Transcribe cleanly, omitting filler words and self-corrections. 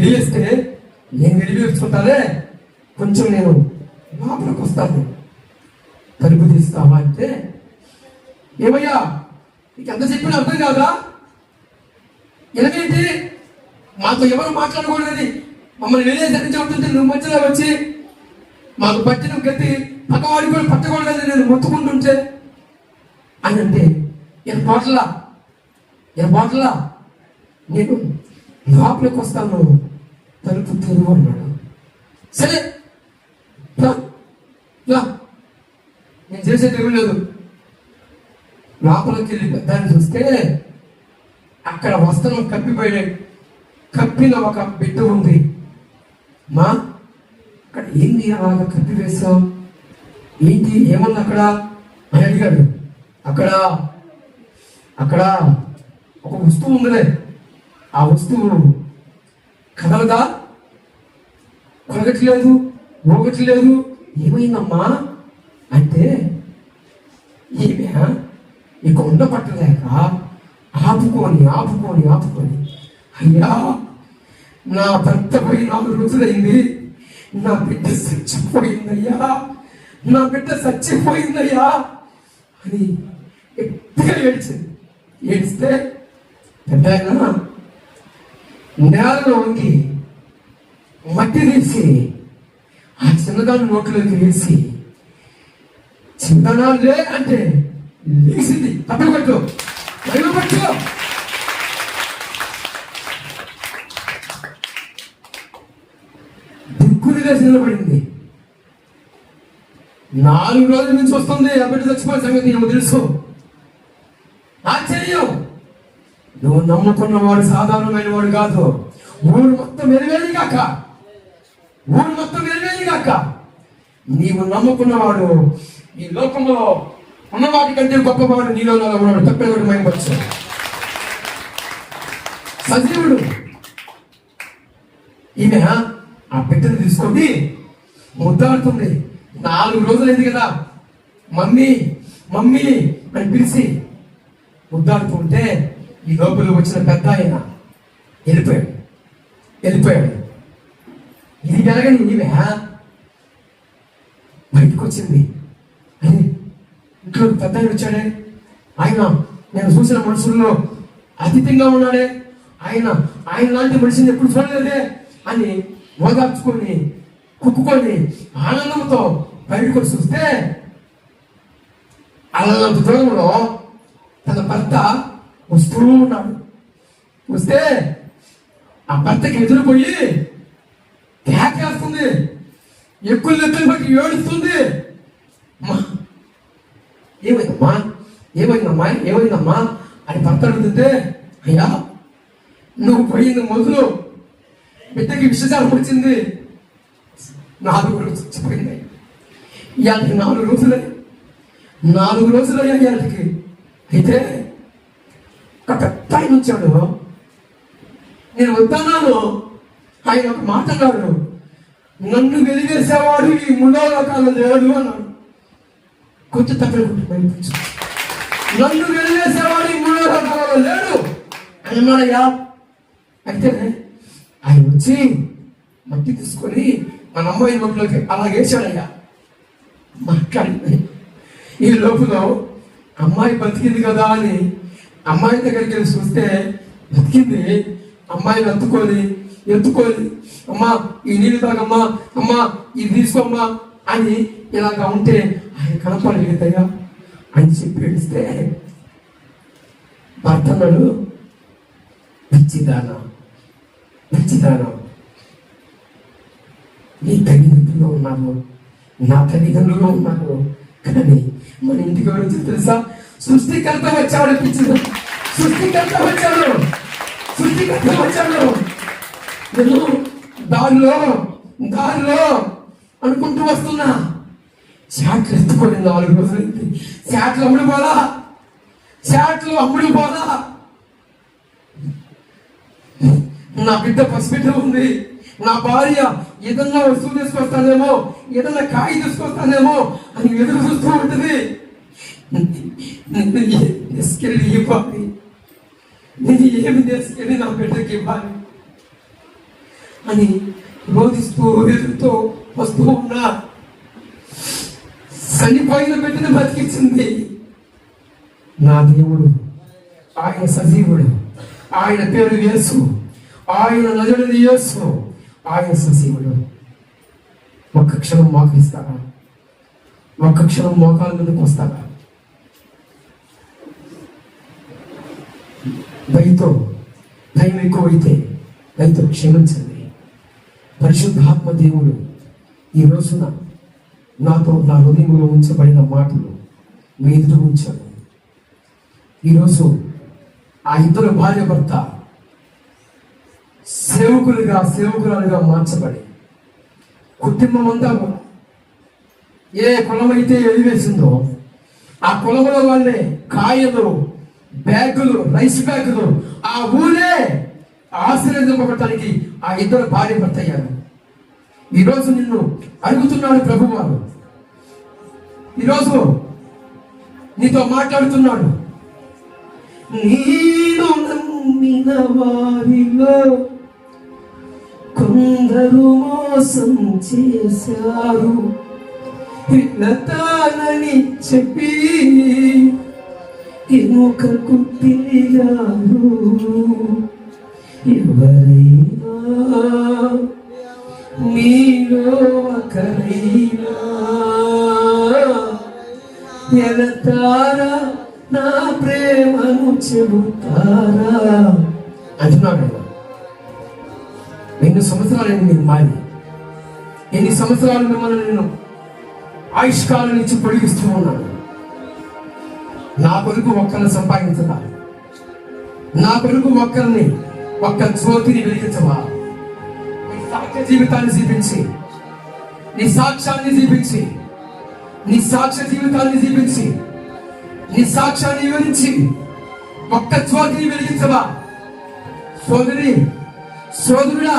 వెలివేస్తే నేను వెలివేసుకుంటానే, కొంచెం నేను లోపలికి వస్తాను, తలుపు తీస్తావా అంటే, ఏమయ్యా నీకు ఎంత చెప్పినా అర్థం కాదా? ఎలాగేంటి మాతో ఎవరు మాట్లాడకూడదని మమ్మల్ని వెలివేసి చెబుతుంటే నువ్వు మధ్యలో వచ్చి మాకు పట్టిన గతి పక్కవాడికి కూడా పట్టకూడదని నేను మొత్తుకుంటుంటే అని అంటే, నేను బాటలా నేను లోపలికి వస్తాను, తలుపు తెరువు అన్నాడు. సరే నేను చేసేది ఏమీ లేదు. లోపలికి వెళ్ళి దాన్ని చూస్తే అక్కడ వస్త్రం కప్పిన ఒక బిడ్డ ఉంది. మా అక్కడ ఏంది అలాగా కప్పి వేసావు, ఏంటి ఏమన్నా అక్కడ అని అడిగాడు. అక్కడ ఒక వస్తువు ఉందిలే, ఆ వస్తువు కదలదా, కొరగట్లేదు, మోగట్లేదు, ఏమైందమ్మా అంటే, ఈమె ఇక ఉండపట్టలేక ఆపుకొని అయ్యా నా భర్త పోయి 4 రోజులైంది, నా బిడ్డ చచ్చిపోయిందయ్యా అని ఎప్పుగా ఏడిస్తే పెద్ద నేలలో వంగి మట్టి తీసి ఆ చిన్నదాన్ని నోట్లోకి వేసి, చింతనాలే అంటే లేచింది. తప్పబట్టు దిక్కులుగా నిలబడింది. 4 రోజుల నుంచి వస్తుంది ఆ బిడ్డ చచ్చిపోయిన సంగతి నువ్వు తెలుసు. ఆశ్చర్యం, నువ్వు నమ్ముకున్నవాడు సాధారణమైన వాడు కాదు. ఊరు మొత్తం వెలివేది కాక నీవు నమ్ముకున్నవాడు ఈ లోకంలో ఉన్నవాటి కంటే గొప్పవాడు నీలో ఉన్నాడు. తప్పేవాడు మైవచ్చు సజీవుడు. ఈమె ఆ బిడ్డను తీసుకొని ముద్దాడుతుంది. 4 రోజులైంది కదా, మమ్మీ అని పిలిచి ముద్దాడుతుంటే ఈ లోపల వచ్చిన పెద్ద ఆయన వెళ్ళిపోయాడు. ఇది జరగని ఈమె బయటకు వచ్చింది. అని ఇంట్లో పెద్ద ఆయన వచ్చాడే, ఆయన నేను చూసిన మనుషుల్లో అతీతంగా ఉన్నాడే, ఆయన లాంటి మనిషిని ఎప్పుడు చూడలేదే అని ఓదార్చుకొని కుక్కుకొని ఆనందంతో బయటకు వచ్చి చూస్తే, అల్లంత దూరంలో తన భర్త వస్తూ ఉన్నాడు. వస్తే ఆ భర్తకి ఎదురుపోయి కేకేస్తుంది, ఎక్కువ లెక్కలు బట్టి ఏడుస్తుంది. ఏమైందమ్మా అని భర్త అడుగుతుంటే, అయ్యా నువ్వు పోయింది మొదలు బిడ్డకి విషజాలం వచ్చింది, 4 రోజులు చచ్చిపోయింది. ఇవాళకి 4 రోజులయ్యా ఇవాళకి. అయితే ఒక పెద్ద ఆయన వచ్చాడు, నేను వద్దన్నాను. ఆయన ఒక మాట అన్నాడు, నన్ను వెలివేసేవాడు ఈ 3వ లోకాల్లో లేడు అన్నాడు. కొంచెం తప్పకుండా నన్ను వెలివేసేవాడు ఈ 3వ లోకాలలో లేడు అని అన్నాడయ్యా. అయితే ఆయన వచ్చి మట్టి తీసుకొని మన అమ్మాయి నోట్లోకి అలా వేసాడయ్యా. మాట్లాడింది. ఈ లోపల అమ్మాయి బతికింది కదా అని అమ్మాయి దగ్గరికి వెళ్ళి చూస్తే బతికింది. అమ్మాయిని ఎత్తుకొని అమ్మా ఈ నీళ్ళు తాగమ్మా, అమ్మా ఇది తీసుకోమ్మా అని ఇలాగా ఉంటే ఆయన కనపడలేదయ్యా అని చెప్పి ఏడిస్తే భర్త అన్నాడు, పిచ్చిదానా నీ తల్లిదండ్రులు ఉన్నారు, నా తల్లిదండ్రులు ఉన్నారు, కానీ మన ఇంటికి వచ్చి తెలుసా, సృష్టికర్త వచ్చాడు. సృష్టికర్త వచ్చాడు. నేను దారిలో అనుకుంటూ వస్తున్నా, చాట్లు ఎత్తుకొని 4 రోజులైంది. చాట్లు అమ్ముడు పోదా. నా బిడ్డ పసిబిడ్డ ఉంది, నా భార్య ఏదన్నా వస్తువు తీసుకొస్తానేమో, ఏదన్నా కాయ తీసుకొస్తానేమో అని ఎదురు చూస్తూ ఉంటుంది. తీసుకెళ్ళి ఇవ్వాలి, నేను ఏమి తీసుకెళ్ళి నా బిడ్డకి ఇవ్వాలి అని రోధిస్తూ ఎదుగుతూ వస్తూ ఉన్నా చనిపోయిన బిడ్డను బతికించింది నా దేవుడు. ఆయన సజీవుడు, ఆయన పేరు యేసు, ఆయన నజరుడైన యేసు, ఆయన సజీవుడు. ఒక్క క్షణం మోకరిస్తారా? ఒక్క క్షణం మోకాల మీదకి వస్తారా? భయం ఎక్కువైతే దయతో క్షమించండి. పరిశుద్ధాత్మ దేవుడు ఈ రోజున నాతో నా హృదయంలో ఉంచబడిన మాటలు మీ ఎదురు ఉంచాడు. ఈరోజు ఆ ఇద్దరు భార్య భర్త సేవకులుగా మార్చబడి కుటుంబం అంతా ఏ కులమైతే ఎదివేసిందో ఆ కులంలో వాళ్ళే కాయలు, బ్యాగులు, రైస్ బ్యాగులు, ఆ ఊరే ఆశీర్వదింపబడటానికి ఆ ఇద్దరు భార్య భర్త అయ్యారు. ఈరోజు నిన్ను అడుగుతున్నాడు ప్రభువారు, ఈరోజు నీతో మాట్లాడుతున్నాడు. నేను నమ్మిన వారిలో కొందరు మోసం చేశారు, ఇల్లతానని చెప్పి ఎముకకు తిరిగారు. ఎవరైనా మీలో ఒకరైనా ఎలతారా నా ప్రేమను చెబుతారా అంటున్నాడు. ఎన్ని సంవత్సరాలు మీరు మారి, ఎన్ని సంవత్సరాలు మిమ్మల్ని నేను ఆయుష్కాలం నుంచి పొడిగిస్తూ ఉన్నాను. నా కొరకు ఒక్కరిని సంపాదించవా? నా కొరకు ఒక్క జ్యోతిని వెలిగించవా? నీ సాక్ష్య జీవితాన్ని జీవించి, నీ సాక్ష్యాన్ని జీవించి, నీ సాక్ష్య జీవితాన్ని జీవించి, నీ సాక్ష్యాన్ని వివరించి ఒక్క జ్యోతిని వెలిగించవా? సోదరుడా,